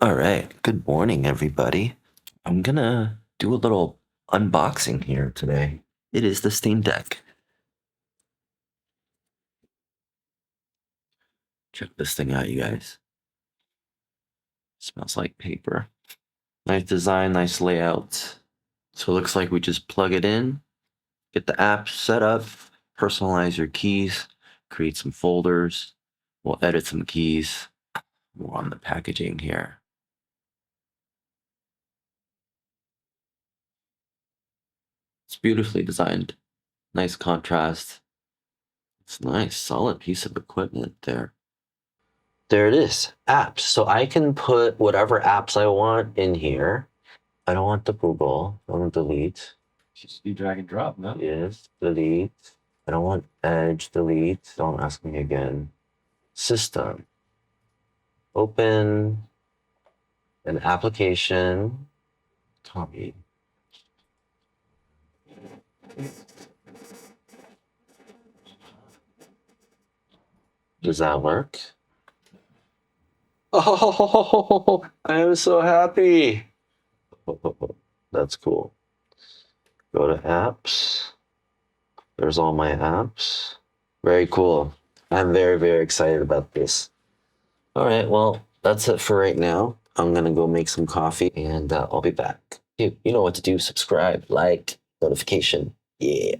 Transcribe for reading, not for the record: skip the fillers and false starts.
All right, good morning, everybody. I'm gonna do a little unboxing here today. It is the Steam Deck. Check this thing out, you guys. Smells like paper. Nice design, nice layout. So it looks like we just plug it in, get the app set up, personalize your keys, create some folders. We'll edit some keys. More on the packaging here. It's beautifully designed. Nice contrast. It's a nice, solid piece of equipment there. There it is, apps. So I can put whatever apps I want in here. I don't want the Google. I want delete. Just do drag and drop, no? Yes, delete. I don't want Edge, delete. Don't ask me again. System. Open an application. Copy. Does that work? Oh, I am so happy. That's cool. Go to apps. There's all my apps. Very cool. I'm very, very excited about this. All right, well, that's it for right now. I'm going to go make some coffee and I'll be back. You know what to do. Subscribe, like, notification. Yeah.